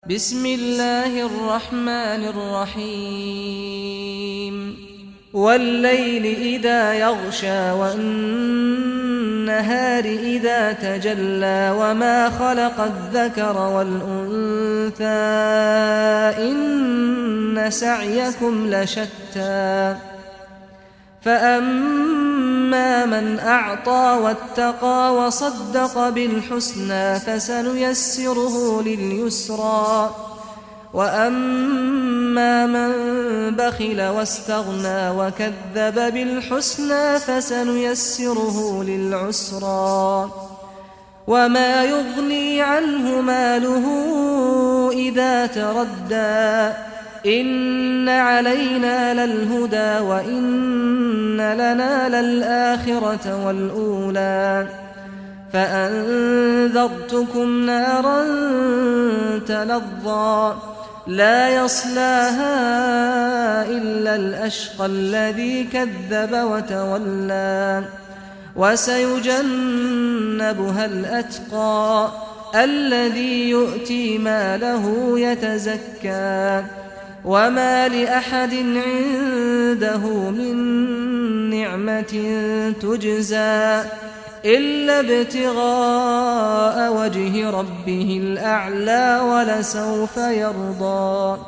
بسم الله الرحمن الرحيم والليل إذا يغشى والنهار إذا تجلى وما خلق الذكر والأنثى إن سعيكم لشتى فأما من أعطى واتقى وصدق بالحسنى فسنيسره لليسرى وأما من بخل واستغنى وكذب بالحسنى فسنيسره للعسرى وما يغني عنه ماله إذا تردى إن علينا للهدى وإن لنا للآخرة والأولى فأنذرتكم نارا تلظى لا يصلاها إلا الأشقى الذي كذب وتولى وسيجنبها الأتقى الذي يؤتي ماله يتزكى وما لأحد عنده من نعمة تجزى إلا ابتغاء وجه ربه الأعلى ولسوف يرضى.